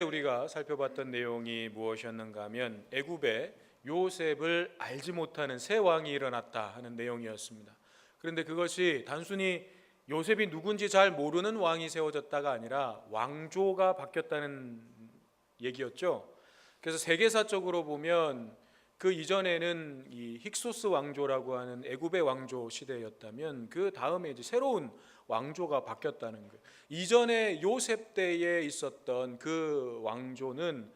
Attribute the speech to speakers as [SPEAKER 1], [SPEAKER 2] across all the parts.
[SPEAKER 1] 우리가 살펴봤던 내용이 무엇이었는가 하면 애굽에 요셉을 알지 못하는 새 왕이 일어났다 하는 내용이었습니다. 그런데 그것이 단순히 요셉이 누군지 잘 모르는 왕이 세워졌다가 아니라 왕조가 바뀌었다는 얘기였죠. 그래서 세계사적으로 보면 그 이전에는 이 힉소스 왕조라고 하는 애굽의 왕조 시대였다면 그 다음에 이제 새로운 왕조가 바뀌었다는 거예요. 이전에 요셉 때에 있었던 그 왕조는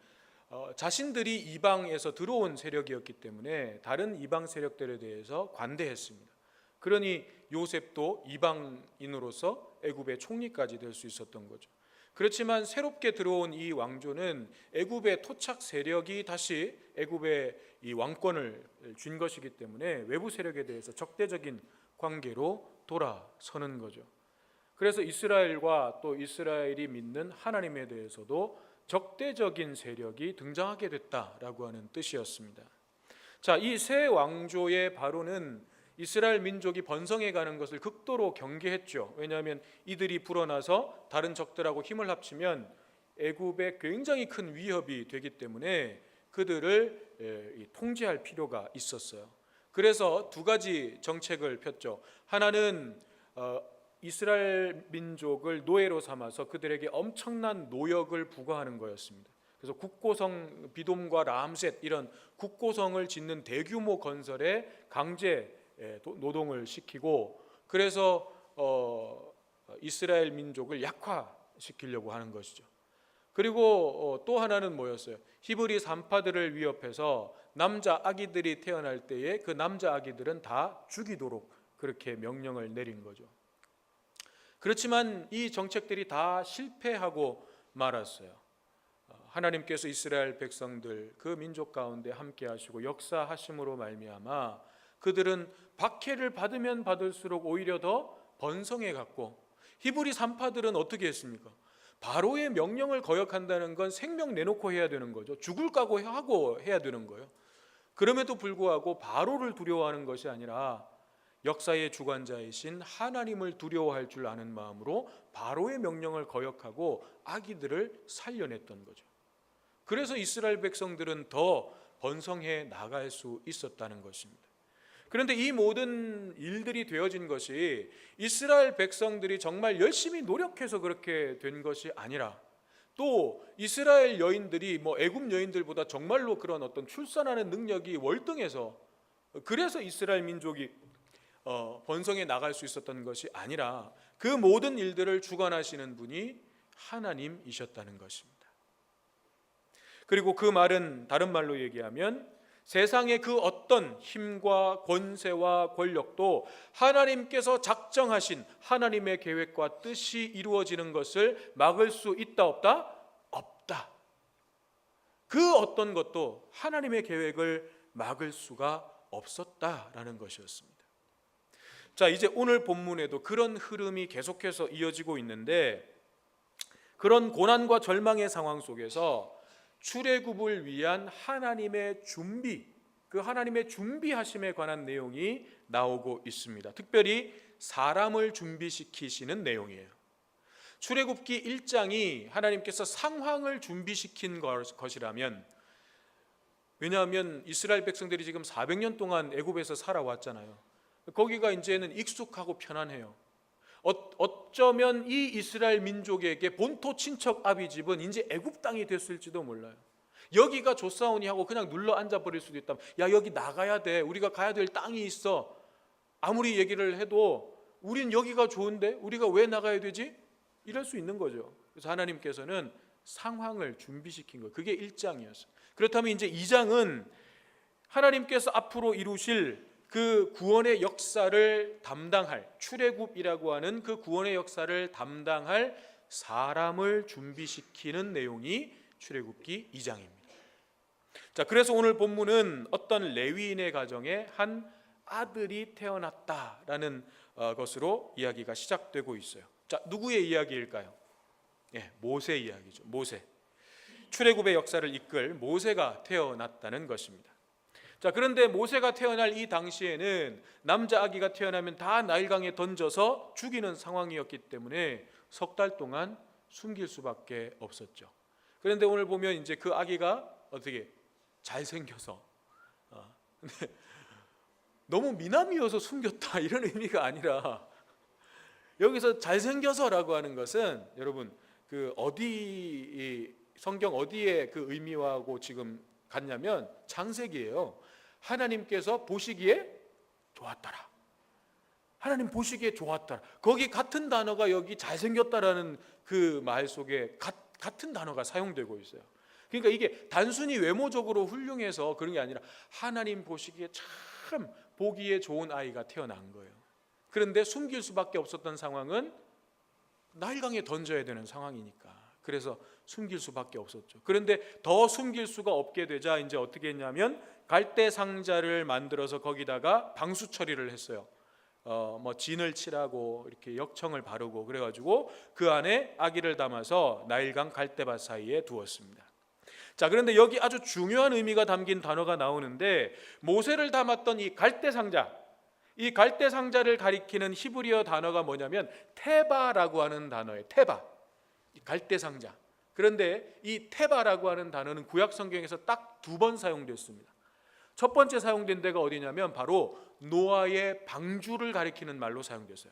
[SPEAKER 1] 자신들이 이방에서 들어온 세력이었기 때문에 다른 이방 세력들에 대해서 관대했습니다. 그러니 요셉도 이방인으로서 애굽의 총리까지 될 수 있었던 거죠. 그렇지만 새롭게 들어온 이 왕조는 애굽의 토착 세력이 다시 애굽의 이 왕권을 쥔 것이기 때문에 외부 세력에 대해서 적대적인 관계로 돌아서는 거죠. 그래서 이스라엘과 또 이스라엘이 믿는 하나님에 대해서도 적대적인 세력이 등장하게 됐다라고 하는 뜻이었습니다. 자, 이 새 왕조의 바로는 이스라엘 민족이 번성해 가는 것을 극도로 경계했죠. 왜냐하면 이들이 불어나서 다른 적들하고 힘을 합치면 애굽에 굉장히 큰 위협이 되기 때문에 그들을 통제할 필요가 있었어요. 그래서 두 가지 정책을 폈죠. 하나는 이스라엘 민족을 노예로 삼아서 그들에게 엄청난 노역을 부과하는 거였습니다. 그래서 국고성 비돔과 라암셋 이런 국고성을 짓는 대규모 건설에 강제 노동을 시키고, 그래서 이스라엘 민족을 약화시키려고 하는 것이죠. 그리고 또 하나는 뭐였어요? 히브리 산파들을 위협해서 남자 아기들이 태어날 때에 그 남자 아기들은 다 죽이도록 그렇게 명령을 내린 거죠. 그렇지만 이 정책들이 다 실패하고 말았어요. 하나님께서 이스라엘 백성들 그 민족 가운데 함께 하시고 역사하심으로 말미암아 그들은 박해를 받으면 받을수록 오히려 더 번성해 갔고, 히브리 산파들은 어떻게 했습니까? 바로의 명령을 거역한다는 건 생명 내놓고 해야 되는 거죠. 죽을 각오하고 해야 되는 거예요. 그럼에도 불구하고 바로를 두려워하는 것이 아니라 역사의 주관자이신 하나님을 두려워할 줄 아는 마음으로 바로의 명령을 거역하고 아기들을 살려냈던 거죠. 그래서 이스라엘 백성들은 더 번성해 나갈 수 있었다는 것입니다. 그런데 이 모든 일들이 되어진 것이 이스라엘 백성들이 정말 열심히 노력해서 그렇게 된 것이 아니라, 또 이스라엘 여인들이 애굽 여인들보다 정말로 그런 어떤 출산하는 능력이 월등해서 그래서 이스라엘 민족이 번성해 나갈 수 있었던 것이 아니라 그 모든 일들을 주관하시는 분이 하나님이셨다는 것입니다. 그리고 그 말은 다른 말로 얘기하면 세상의 그 어떤 힘과 권세와 권력도 하나님께서 작정하신 하나님의 계획과 뜻이 이루어지는 것을 막을 수 있다 없다? 없다. 그 어떤 것도 하나님의 계획을 막을 수가 없었다라는 것이었습니다. 자, 이제 오늘 본문에도 그런 흐름이 계속해서 이어지고 있는데, 그런 고난과 절망의 상황 속에서 출애굽을 위한 하나님의 준비, 그 하나님의 준비하심에 관한 내용이 나오고 있습니다. 특별히 사람을 준비시키시는 내용이에요. 출애굽기 1장이 하나님께서 상황을 준비시킨 것이라면, 왜냐하면 이스라엘 백성들이 지금 400년 동안 애굽에서 살아왔잖아요. 거기가 이제는 익숙하고 편안해요. 어쩌면 이 이스라엘 민족에게 본토 친척 아비집은 이제 애굽 땅이 됐을지도 몰라요. 여기가 좋사오니 하고 그냥 눌러 앉아버릴 수도 있다면, 야 여기 나가야 돼, 우리가 가야 될 땅이 있어, 아무리 얘기를 해도 우린 여기가 좋은데 우리가 왜 나가야 되지? 이럴 수 있는 거죠. 그래서 하나님께서는 상황을 준비시킨 거예요. 그게 1장이었어요. 그렇다면 이제 2장은 하나님께서 앞으로 이루실 그 구원의 역사를 담당할, 출애굽이라고 하는 그 구원의 역사를 담당할 사람을 준비시키는 내용이 출애굽기 2장입니다. 자, 그래서 오늘 본문은 어떤 레위인의 가정에 한 아들이 태어났다라는 것으로 이야기가 시작되고 있어요. 자, 누구의 이야기일까요? 모세 이야기죠. 모세. 출애굽의 역사를 이끌 모세가 태어났다는 것입니다. 자, 그런데 모세가 태어날 이 당시에는 남자 아기가 태어나면 다 나일강에 던져서 죽이는 상황이었기 때문에 석 달 동안 숨길 수밖에 없었죠. 그런데 오늘 보면 이제 그 아기가 어떻게 잘생겨서 근데 너무 미남이어서 숨겼다 이런 의미가 아니라, 여기서 잘생겨서라고 하는 것은 여러분 그 어디 성경 어디에 그 의미하고 지금 같냐면 창세기예요. 하나님께서 보시기에 좋았더라. 하나님 보시기에 좋았더라. 거기 같은 단어가 여기 잘생겼다라는 그 말 속에 같은 단어가 사용되고 있어요. 그러니까 이게 단순히 외모적으로 훌륭해서 그런 게 아니라 하나님 보시기에 참 보기에 좋은 아이가 태어난 거예요. 그런데 숨길 수밖에 없었던 상황은 나일강에 던져야 되는 상황이니까, 그래서 숨길 수밖에 없었죠. 그런데 더 숨길 수가 없게 되자 이제 어떻게 했냐면 갈대 상자를 만들어서 거기다가 방수 처리를 했어요. 뭐 진을 칠하고 이렇게 역청을 바르고 그래가지고 그 안에 아기를 담아서 나일강 갈대밭 사이에 두었습니다. 자, 그런데 여기 아주 중요한 의미가 담긴 단어가 나오는데, 모세를 담았던 이 갈대 상자, 이 갈대 상자를 가리키는 히브리어 단어가 뭐냐면 테바라고 하는 단어예요. 테바, 갈대 상자. 그런데 이 테바라고 하는 단어는 구약 성경에서 딱 2번 사용됐습니다. 첫 번째 사용된 데가 어디냐면 바로 노아의 방주를 가리키는 말로 사용됐어요.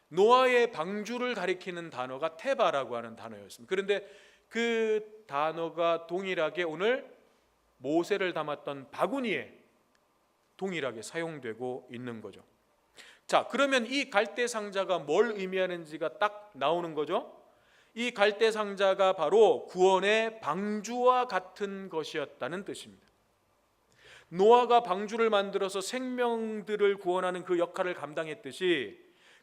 [SPEAKER 1] 노아의 방주를 가리키는 단어가 테바라고 하는 단어였습니다. 그런데 그 단어가 동일하게 오늘 모세를 담았던 바구니에 동일하게 사용되고 있는 거죠. 자, 그러면 이 갈대 상자가 뭘 의미하는지가 딱 나오는 거죠. 이 갈대 상자가 바로 구원의 방주와 같은 것이었다는 뜻입니다. 노아가 방주를 만들어서 생명들을 구원하는 그 역할을 감당했듯이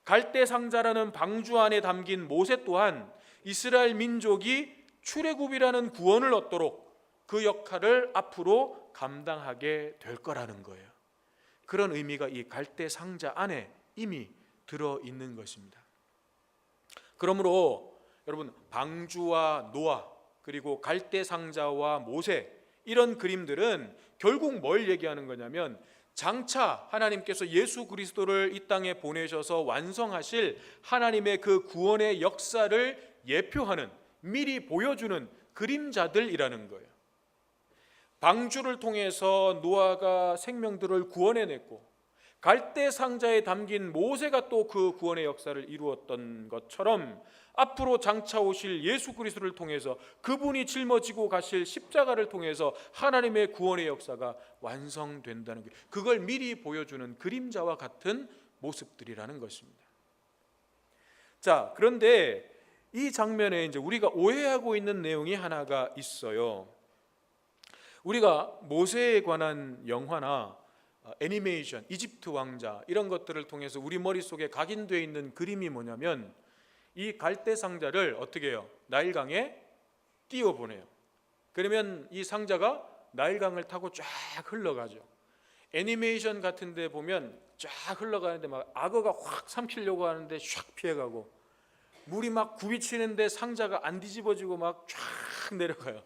[SPEAKER 1] 갈대 상자라는 방주 안에 담긴 모세 또한 이스라엘 민족이 출애굽이라는 구원을 얻도록 그 역할을 앞으로 감당하게 될 거라는 거예요. 그런 의미가 이 갈대 상자 안에 이미 들어있는 것입니다. 그러므로 여러분, 방주와 노아 그리고 갈대 상자와 모세, 이런 그림들은 결국 뭘 얘기하는 거냐면 장차 하나님께서 예수 그리스도를 이 땅에 보내셔서 완성하실 하나님의 그 구원의 역사를 예표하는, 미리 보여주는 그림자들이라는 거예요. 방주를 통해서 노아가 생명들을 구원해냈고, 갈대 상자에 담긴 모세가 또 그 구원의 역사를 이루었던 것처럼 앞으로 장차 오실 예수 그리스도를 통해서 그분이 짊어지고 가실 십자가를 통해서 하나님의 구원의 역사가 완성된다는 게, 그걸 미리 보여주는 그림자와 같은 모습들이라는 것입니다. 자, 그런데 이 장면에 이제 우리가 오해하고 있는 내용이 하나가 있어요. 우리가 모세에 관한 영화나 애니메이션, 이집트 왕자 이런 것들을 통해서 우리 머릿속에 각인되어 있는 그림이 뭐냐면 이 갈대 상자를 어떻게 해요? 나일강에 띄워보내요. 그러면 이 상자가 나일강을 타고 쫙 흘러가죠. 애니메이션 같은 데 보면 쫙 흘러가는데 막 악어가 확 삼키려고 하는데 샥 피해가고, 물이 막 굽이치는데 상자가 안 뒤집어지고 막 쫙 내려가요.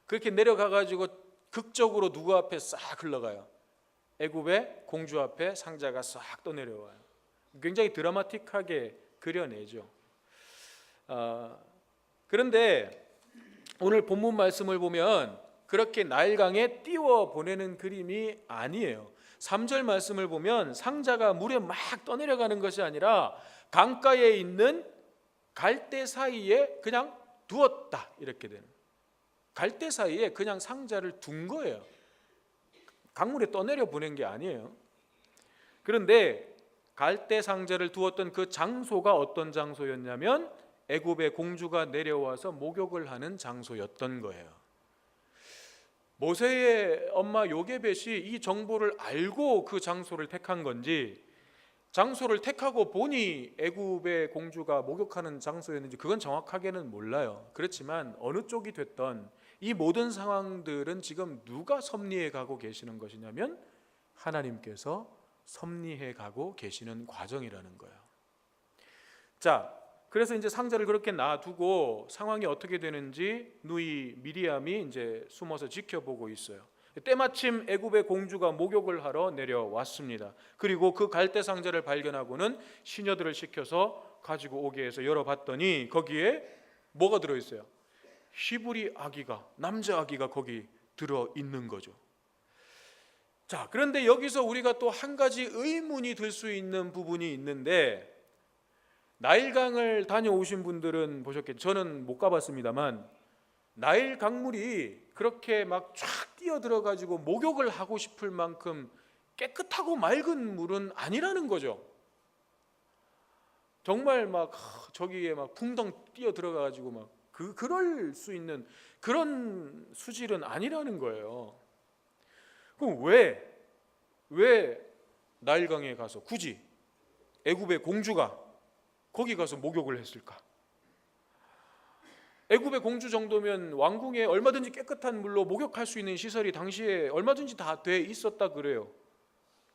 [SPEAKER 1] 그렇게 내려가가지고 극적으로 누구 앞에 싹 흘러가요? 애굽의 공주 앞에 상자가 싹 또 내려와요. 굉장히 드라마틱하게 그려내죠. 그런데 오늘 본문 말씀을 보면 그렇게 나일강에 띄워 보내는 그림이 아니에요. 3절 말씀을 보면 상자가 물에 막 떠내려가는 것이 아니라 강가에 있는 갈대 사이에 그냥 두었다, 이렇게 되는, 갈대 사이에 그냥 상자를 둔 거예요. 강물에 떠내려 보낸 게 아니에요. 그런데 갈대 상자를 두었던 그 장소가 어떤 장소였냐면 애굽의 공주가 내려와서 목욕을 하는 장소였던 거예요. 모세의 엄마 요게벳이 이 정보를 알고 그 장소를 택한 건지, 장소를 택하고 보니 애굽의 공주가 목욕하는 장소였는지 그건 정확하게는 몰라요. 그렇지만 어느 쪽이 됐던 이 모든 상황들은 지금 누가 섭리해 가고 계시는 것이냐면 하나님께서 섭리해 가고 계시는 과정이라는 거예요. 자, 그래서 이제 상자를 그렇게 놔두고 상황이 어떻게 되는지 누이 미리암이 이제 숨어서 지켜보고 있어요. 때마침 애굽의 공주가 목욕을 하러 내려왔습니다. 그리고 그 갈대 상자를 발견하고는 시녀들을 시켜서 가지고 오게 해서 열어봤더니 거기에 뭐가 들어있어요? 히브리 아기가, 남자 아기가 거기 들어 있는 거죠. 자, 그런데 여기서 우리가 또 한 가지 의문이 들 수 있는 부분이 있는데, 나일강을 다녀오신 분들은 보셨겠죠. 저는 못 가봤습니다만 나일 강물이 그렇게 막 쫙 뛰어들어 가지고 목욕을 하고 싶을 만큼 깨끗하고 맑은 물은 아니라는 거죠. 정말 막 저기에 막 풍덩 뛰어 들어가 가지고 막 그럴 수 있는 그런 수질은 아니라는 거예요. 그럼 왜 나일강에 가서 굳이 애굽의 공주가 거기 가서 목욕을 했을까? 애굽의 공주 정도면 왕궁에 얼마든지 깨끗한 물로 목욕할 수 있는 시설이 당시에 얼마든지 다 돼 있었다 그래요.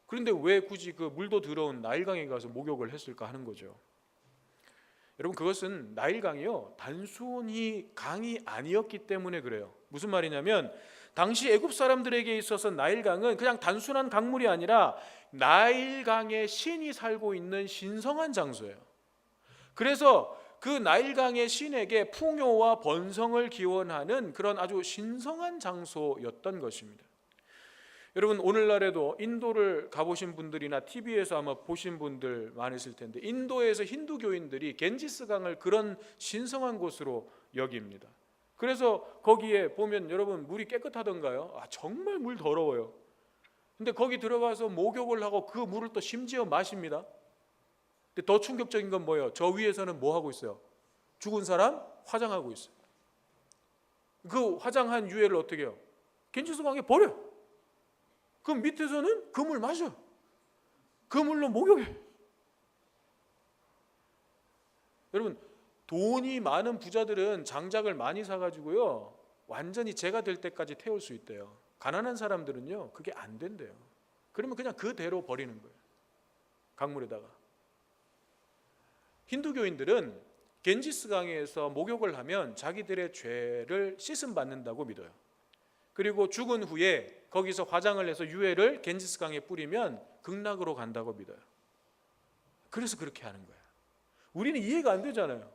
[SPEAKER 1] 그런데 왜 굳이 그 물도 더러운 나일강에 가서 목욕을 했을까 하는 거죠. 여러분, 그것은 나일강이요, 단순히 강이 아니었기 때문에 그래요. 무슨 말이냐면 당시 애굽 사람들에게 있어서 나일강은 그냥 단순한 강물이 아니라 나일강의 신이 살고 있는 신성한 장소예요. 그래서 그 나일강의 신에게 풍요와 번성을 기원하는 그런 아주 신성한 장소였던 것입니다. 여러분, 오늘날에도 인도를 가보신 분들이나 TV에서 아마 보신 분들 많으실 텐데, 인도에서 힌두교인들이 겐지스강을 그런 신성한 곳으로 여깁니다. 그래서 거기에 보면 여러분 물이 깨끗하던가요? 정말 물 더러워요. 근데 거기 들어가서 목욕을 하고 그 물을 또 심지어 마십니다. 근데 더 충격적인 건 뭐예요? 저 위에서는 뭐 하고 있어요? 죽은 사람 화장하고 있어요. 그 화장한 유해를 어떻게 해요? 겐지스강에 버려요. 그럼 밑에서는 그 물 마셔. 그 물로 목욕해. 여러분, 돈이 많은 부자들은 장작을 많이 사가지고요 완전히 재가 될 때까지 태울 수 있대요. 가난한 사람들은요 그게 안 된대요. 그러면 그냥 그대로 버리는 거예요, 강물에다가. 힌두교인들은 겐지스강에서 목욕을 하면 자기들의 죄를 씻음 받는다고 믿어요. 그리고 죽은 후에 거기서 화장을 해서 유해를 겐지스강에 뿌리면 극락으로 간다고 믿어요. 그래서 그렇게 하는 거예요. 우리는 이해가 안 되잖아요.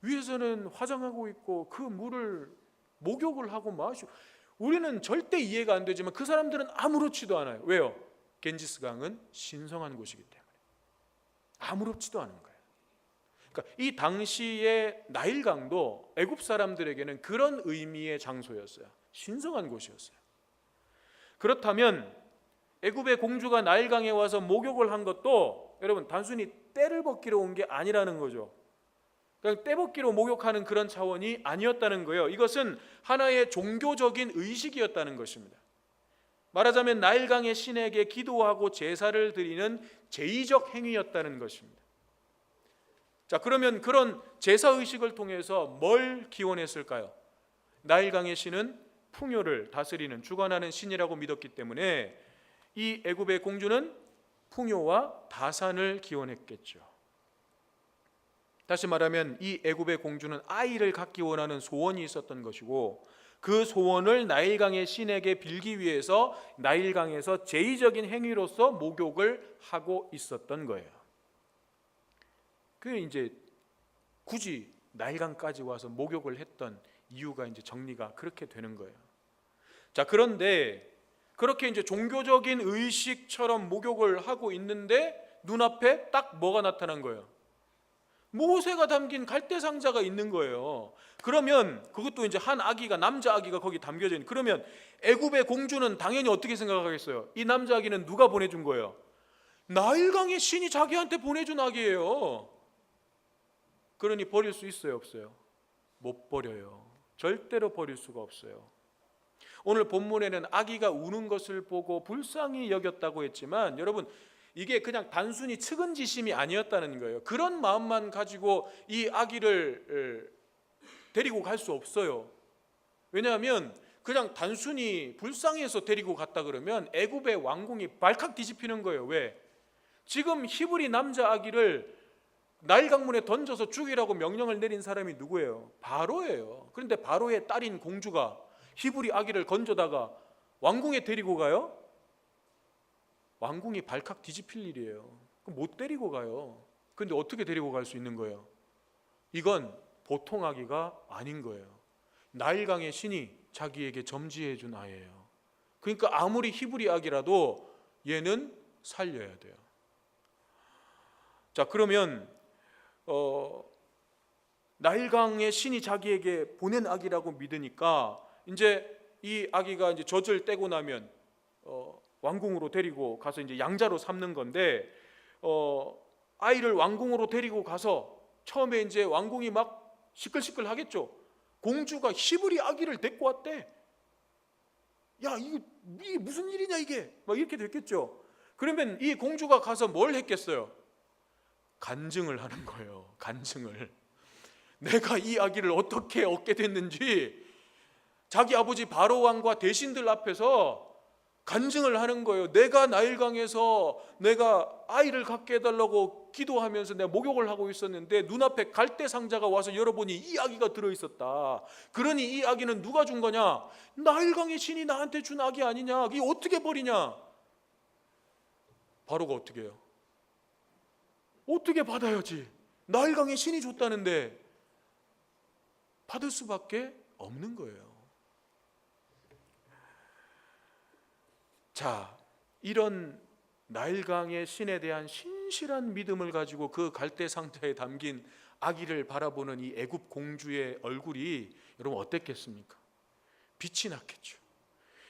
[SPEAKER 1] 위에서는 화장하고 있고 그 물을 목욕을 하고 마시고, 우리는 절대 이해가 안 되지만 그 사람들은 아무렇지도 않아요. 왜요? 겐지스강은 신성한 곳이기 때문에 아무렇지도 않은 거예요. 그러니까 이 당시의 나일강도 애굽 사람들에게는 그런 의미의 장소였어요. 신성한 곳이었어요. 그렇다면 애굽의 공주가 나일강에 와서 목욕을 한 것도 여러분 단순히 때를 벗기러 온 게 아니라는 거죠. 그냥 때 벗기로 목욕하는 그런 차원이 아니었다는 거예요. 이것은 하나의 종교적인 의식이었다는 것입니다. 말하자면 나일강의 신에게 기도하고 제사를 드리는 제의적 행위였다는 것입니다. 자, 그러면 그런 제사 의식을 통해서 뭘 기원했을까요? 나일강의 신은 풍요를 다스리는 주관하는 신이라고 믿었기 때문에 이 애굽의 공주는 풍요와 다산을 기원했겠죠. 다시 말하면 이 애굽의 공주는 아이를 갖기 원하는 소원이 있었던 것이고, 그 소원을 나일강의 신에게 빌기 위해서 나일강에서 제의적인 행위로서 목욕을 하고 있었던 거예요. 그게 이제 굳이 나일강까지 와서 목욕을 했던 이유가 이제 정리가 그렇게 되는 거예요. 자, 그런데 그렇게 이제 종교적인 의식처럼 목욕을 하고 있는데 눈앞에 딱 뭐가 나타난 거예요? 모세가 담긴 갈대 상자가 있는 거예요. 그러면 그것도 이제 한 아기가, 남자 아기가 거기 담겨져 있는. 그러면 애굽의 공주는 당연히 어떻게 생각하겠어요? 이 남자 아기는 누가 보내준 거예요? 나일강의 신이 자기한테 보내준 아기예요. 그러니 버릴 수 있어요, 없어요? 못 버려요. 절대로 버릴 수가 없어요. 오늘 본문에는 아기가 우는 것을 보고 불쌍히 여겼다고 했지만 여러분, 이게 그냥 단순히 측은지심이 아니었다는 거예요. 그런 마음만 가지고 이 아기를 데리고 갈 수 없어요. 왜냐하면 그냥 단순히 불쌍해서 데리고 갔다 그러면 애굽의 왕궁이 발칵 뒤집히는 거예요. 왜? 지금 히브리 남자 아기를 나일 강물에 던져서 죽이라고 명령을 내린 사람이 누구예요? 바로예요. 그런데 바로의 딸인 공주가 히브리 아기를 건져다가 왕궁에 데리고 가요? 왕궁이 발칵 뒤집힐 일이에요. 그럼 못 데리고 가요. 그런데 어떻게 데리고 갈 수 있는 거예요? 이건 보통 아기가 아닌 거예요. 나일강의 신이 자기에게 점지해 준 아이예요. 그러니까 아무리 히브리 아기라도 얘는 살려야 돼요. 자, 그러면 나일강의 신이 자기에게 보낸 아기라고 믿으니까 이제 이 아기가 이제 젖을 떼고 나면 왕궁으로 데리고 가서 이제 양자로 삼는 건데, 아이를 왕궁으로 데리고 가서 처음에 이제 왕궁이 막 시끌시끌 하겠죠. 공주가 히브리 아기를 데리고 왔대. 야, 이게 무슨 일이냐 이게, 막 이렇게 됐겠죠. 그러면 이 공주가 가서 뭘 했겠어요? 간증을 하는 거예요. 간증을. 내가 이 아기를 어떻게 얻게 됐는지 자기 아버지 바로 왕과 대신들 앞에서 간증을 하는 거예요. 내가 나일강에서 내가 아이를 갖게 해달라고 기도하면서 내가 목욕을 하고 있었는데 눈앞에 갈대 상자가 와서 열어보니 이 아기가 들어있었다. 그러니 이 아기는 누가 준 거냐? 나일강의 신이 나한테 준 아기 아니냐? 이게 어떻게 버리냐? 바로가 어떻게 해요? 어떻게 받아야지? 나일강의 신이 줬다는데 받을 수밖에 없는 거예요. 자, 이런 나일강의 신에 대한 신실한 믿음을 가지고 그 갈대 상자에 담긴 아기를 바라보는 이 애굽 공주의 얼굴이 여러분 어땠겠습니까? 빛이 났겠죠.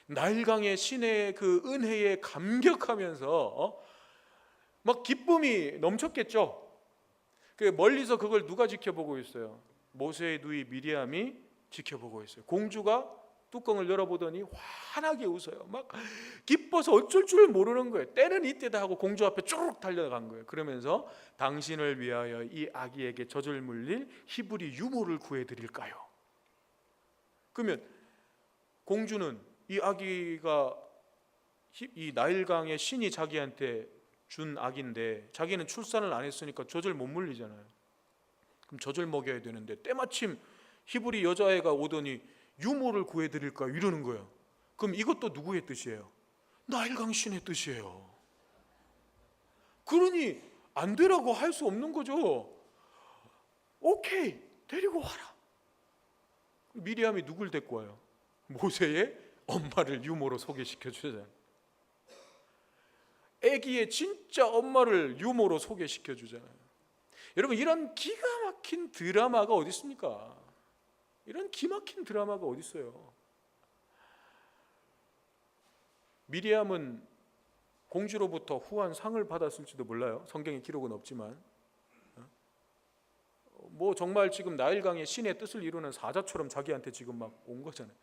[SPEAKER 1] 나일강의 신의 그 은혜에 감격하면서 막 기쁨이 넘쳤겠죠. 그 멀리서 그걸 누가 지켜보고 있어요? 모세의 누이 미리암이 지켜보고 있어요. 공주가 뚜껑을 열어보더니 환하게 웃어요. 막 기뻐서 어쩔 줄 모르는 거예요. 때는 이때다 하고 공주 앞에 쭉 달려간 거예요. 그러면서 당신을 위하여 이 아기에게 젖을 물릴 히브리 유모를 구해드릴까요? 그러면 공주는 이 아기가 이 나일강의 신이 자기한테 준 아기인데 자기는 출산을 안 했으니까 젖을 못 물리잖아요. 그럼 젖을 먹여야 되는데 때마침 히브리 여자애가 오더니 유모를 구해드릴까 이러는 거예요. 그럼 이것도 누구의 뜻이에요? 나일강 신의 뜻이에요. 그러니 안 되라고 할 수 없는 거죠. 오케이, 데리고 와라. 미리암이 누굴 데리고 와요? 모세의 엄마를 유모로 소개시켜 주잖아요. 아기의 진짜 엄마를 유모로 소개시켜 주잖아요. 여러분, 이런 기가 막힌 드라마가 어디 있습니까? 이런 기막힌 드라마가 어디 있어요? 미리암은 공주로부터 후한 상을 받았을지도 몰라요. 성경에 기록은 없지만 뭐 정말 지금 나일강의 신의 뜻을 이루는 사자처럼 자기한테 지금 막 온 거잖아요.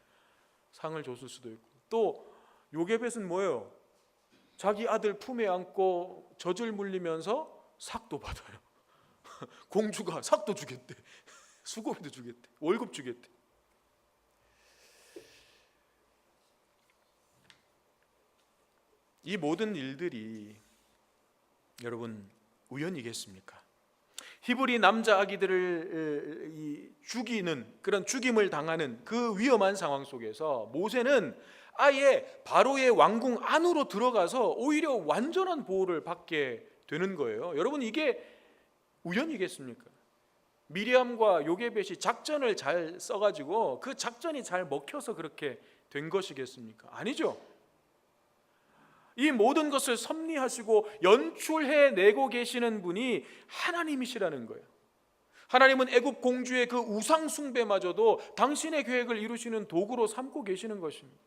[SPEAKER 1] 상을 줬을 수도 있고. 또 요게벳은 뭐예요? 자기 아들 품에 안고 젖을 물리면서 삭도 받아요. 공주가 삭도 주겠대. 수고비도 주겠대. 월급 주겠대. 이 모든 일들이 여러분 우연이겠습니까? 히브리 남자 아기들을 죽이는, 그런 죽임을 당하는 그 위험한 상황 속에서 모세는 아예 바로의 왕궁 안으로 들어가서 오히려 완전한 보호를 받게 되는 거예요. 여러분, 이게 우연이겠습니까? 미리암과 요게벳이 작전을 잘 써가지고 그 작전이 잘 먹혀서 그렇게 된 것이겠습니까? 아니죠. 이 모든 것을 섭리하시고 연출해내고 계시는 분이 하나님이시라는 거예요. 하나님은 애굽 공주의 그 우상 숭배마저도 당신의 계획을 이루시는 도구로 삼고 계시는 것입니다.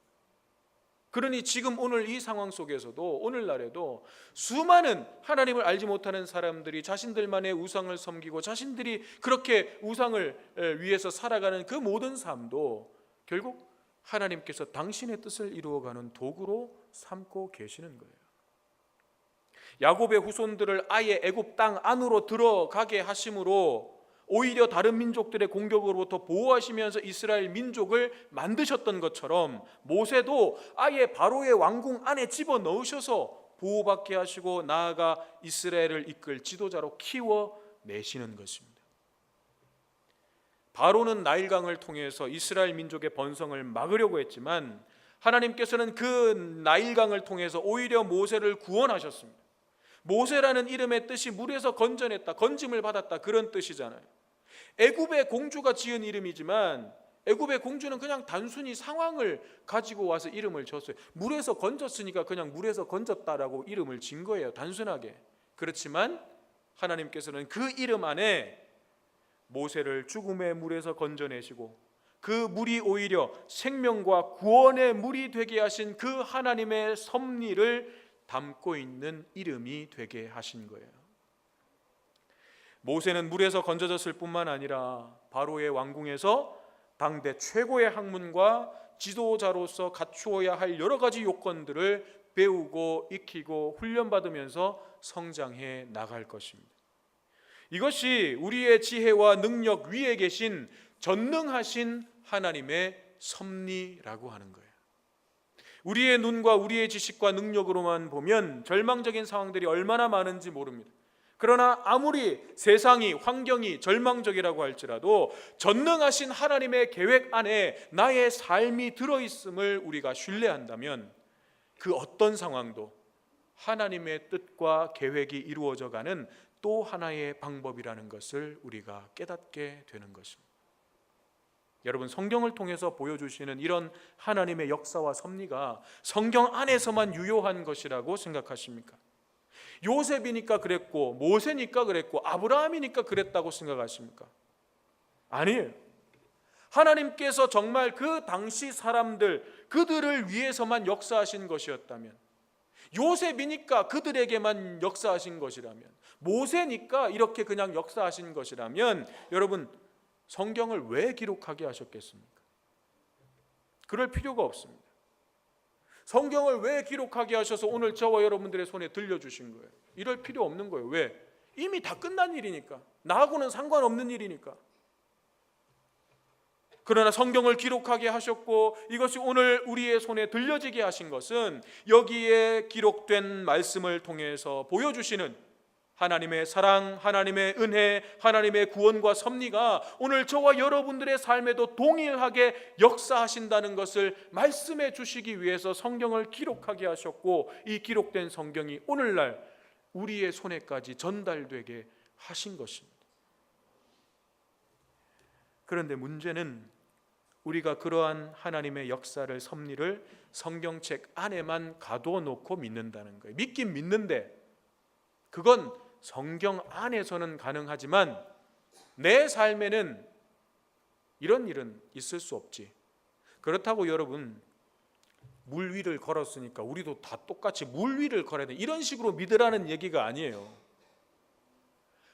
[SPEAKER 1] 그러니 지금 오늘 이 상황 속에서도, 오늘날에도 수많은 하나님을 알지 못하는 사람들이 자신들만의 우상을 섬기고 자신들이 그렇게 우상을 위해서 살아가는 그 모든 삶도 결국 하나님께서 당신의 뜻을 이루어가는 도구로 삼고 계시는 거예요. 야곱의 후손들을 아예 애굽 땅 안으로 들어가게 하심으로 오히려 다른 민족들의 공격으로부터 보호하시면서 이스라엘 민족을 만드셨던 것처럼 모세도 아예 바로의 왕궁 안에 집어넣으셔서 보호받게 하시고 나아가 이스라엘을 이끌 지도자로 키워내시는 것입니다. 바로는 나일강을 통해서 이스라엘 민족의 번성을 막으려고 했지만 하나님께서는 그 나일강을 통해서 오히려 모세를 구원하셨습니다. 모세라는 이름의 뜻이 물에서 건져냈다, 건짐을 받았다, 그런 뜻이잖아요. 애굽의 공주가 지은 이름이지만 애굽의 공주는 그냥 단순히 상황을 가지고 와서 이름을 줬어요. 물에서 건졌으니까 그냥 물에서 건졌다라고 이름을 진 거예요, 단순하게. 그렇지만 하나님께서는 그 이름 안에 모세를 죽음의 물에서 건져내시고 그 물이 오히려 생명과 구원의 물이 되게 하신 그 하나님의 섭리를 담고 있는 이름이 되게 하신 거예요. 모세는 물에서 건져졌을 뿐만 아니라 바로의 왕궁에서 당대 최고의 학문과 지도자로서 갖추어야 할 여러 가지 요건들을 배우고 익히고 훈련받으면서 성장해 나갈 것입니다. 이것이 우리의 지혜와 능력 위에 계신 전능하신 하나님의 섭리라고 하는 거예요. 우리의 눈과 우리의 지식과 능력으로만 보면 절망적인 상황들이 얼마나 많은지 모릅니다. 그러나 아무리 세상이, 환경이 절망적이라고 할지라도 전능하신 하나님의 계획 안에 나의 삶이 들어있음을 우리가 신뢰한다면 그 어떤 상황도 하나님의 뜻과 계획이 이루어져가는 또 하나의 방법이라는 것을 우리가 깨닫게 되는 것입니다. 여러분, 성경을 통해서 보여주시는 이런 하나님의 역사와 섭리가 성경 안에서만 유효한 것이라고 생각하십니까? 요셉이니까 그랬고 모세니까 그랬고 아브라함이니까 그랬다고 생각하십니까? 아니에요. 하나님께서 정말 그 당시 사람들, 그들을 위해서만 역사하신 것이었다면, 요셉이니까 그들에게만 역사하신 것이라면, 모세니까 이렇게 그냥 역사하신 것이라면, 여러분, 성경을 왜 기록하게 하셨겠습니까? 그럴 필요가 없습니다. 성경을 왜 기록하게 하셔서 오늘 저와 여러분들의 손에 들려주신 거예요? 이럴 필요 없는 거예요. 왜? 이미 다 끝난 일이니까. 나하고는 상관없는 일이니까. 그러나 성경을 기록하게 하셨고 이것이 오늘 우리의 손에 들려지게 하신 것은 여기에 기록된 말씀을 통해서 보여주시는 하나님의 사랑, 하나님의 은혜, 하나님의 구원과 섭리가 오늘 저와 여러분들의 삶에도 동일하게 역사하신다는 것을 말씀해 주시기 위해서 성경을 기록하게 하셨고, 이 기록된 성경이 오늘날 우리의 손에까지 전달되게 하신 것입니다. 그런데 문제는 우리가 그러한 하나님의 역사를, 섭리를 성경책 안에만 가둬놓고 믿는다는 거예요. 믿긴 믿는데 그건 성경 안에서는 가능하지만 내 삶에는 이런 일은 있을 수 없지. 그렇다고 여러분, 물 위를 걸었으니까 우리도 다 똑같이 물 위를 걸어야 돼, 이런 식으로 믿으라는 얘기가 아니에요.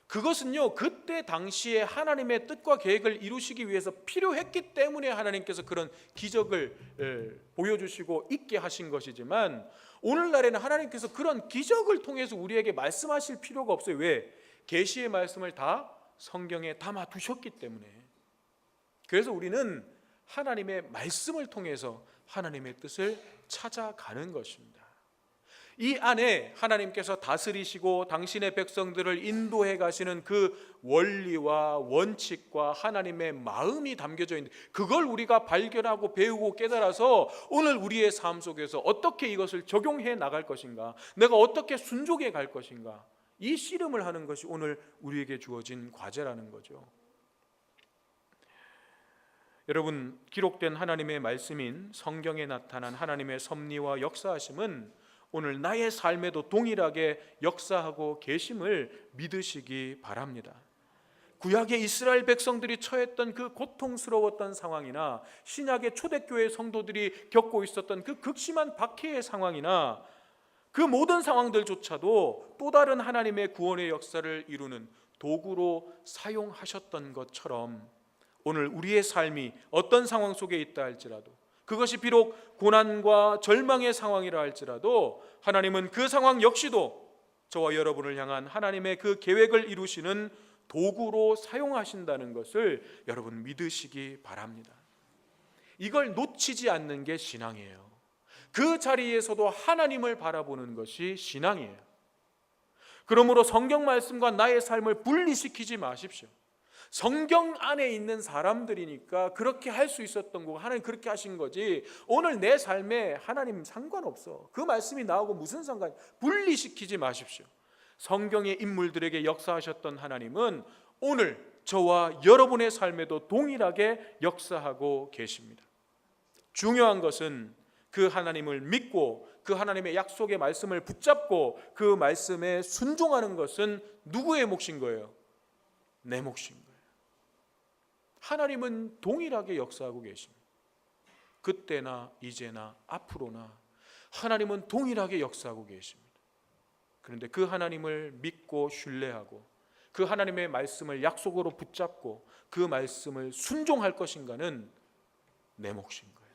[SPEAKER 1] 그것은요, 그때 당시에 하나님의 뜻과 계획을 이루시기 위해서 필요했기 때문에 하나님께서 그런 기적을 보여주시고 있게 하신 것이지만, 오늘날에는 하나님께서 그런 기적을 통해서 우리에게 말씀하실 필요가 없어요. 왜? 계시의 말씀을 다 성경에 담아 두셨기 때문에. 그래서 우리는 하나님의 말씀을 통해서 하나님의 뜻을 찾아가는 것입니다. 이 안에 하나님께서 다스리시고 당신의 백성들을 인도해 가시는 그 원리와 원칙과 하나님의 마음이 담겨져 있는데, 그걸 우리가 발견하고 배우고 깨달아서 오늘 우리의 삶 속에서 어떻게 이것을 적용해 나갈 것인가, 내가 어떻게 순종해 갈 것인가, 이 씨름을 하는 것이 오늘 우리에게 주어진 과제라는 거죠. 여러분, 기록된 하나님의 말씀인 성경에 나타난 하나님의 섭리와 역사하심은 오늘 나의 삶에도 동일하게 역사하고 계심을 믿으시기 바랍니다. 구약의 이스라엘 백성들이 처했던 그 고통스러웠던 상황이나 신약의 초대교회 성도들이 겪고 있었던 그 극심한 박해의 상황이나 그 모든 상황들조차도 또 다른 하나님의 구원의 역사를 이루는 도구로 사용하셨던 것처럼 오늘 우리의 삶이 어떤 상황 속에 있다 할지라도, 그것이 비록 고난과 절망의 상황이라 할지라도 하나님은 그 상황 역시도 저와 여러분을 향한 하나님의 그 계획을 이루시는 도구로 사용하신다는 것을 여러분 믿으시기 바랍니다. 이걸 놓치지 않는 게 신앙이에요. 그 자리에서도 하나님을 바라보는 것이 신앙이에요. 그러므로 성경 말씀과 나의 삶을 분리시키지 마십시오. 성경 안에 있는 사람들이니까 그렇게 할 수 있었던 거고 하나님 그렇게 하신 거지, 오늘 내 삶에 하나님 상관없어. 그 말씀이 나오고 무슨 상관이야. 분리시키지 마십시오. 성경의 인물들에게 역사하셨던 하나님은 오늘 저와 여러분의 삶에도 동일하게 역사하고 계십니다. 중요한 것은 그 하나님을 믿고 그 하나님의 약속의 말씀을 붙잡고 그 말씀에 순종하는 것은 누구의 몫인 거예요? 내 몫인 거예요. 하나님은 동일하게 역사하고 계십니다. 그때나 이제나 앞으로나 하나님은 동일하게 역사하고 계십니다. 그런데 그 하나님을 믿고 신뢰하고 그 하나님의 말씀을 약속으로 붙잡고 그 말씀을 순종할 것인가는 내 몫인 거예요.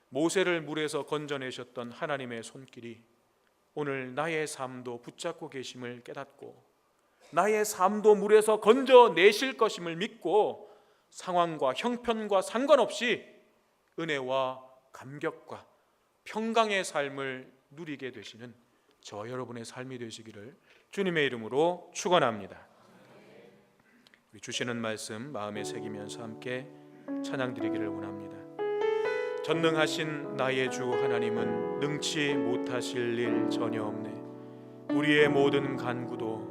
[SPEAKER 1] 모세를 물에서 건져내셨던 하나님의 손길이 오늘 나의 삶도 붙잡고 계심을 깨닫고 나의 삶도 물에서 건져내실 것임을 믿고 상황과 형편과 상관없이 은혜와 감격과 평강의 삶을 누리게 되시는 저와 여러분의 삶이 되시기를 주님의 이름으로 축원합니다. 우리 주시는 말씀 마음에 새기면서 함께 찬양 드리기를 원합니다. 전능하신 나의 주 하나님은 능치 못하실 일 전혀 없네. 우리의 모든 간구도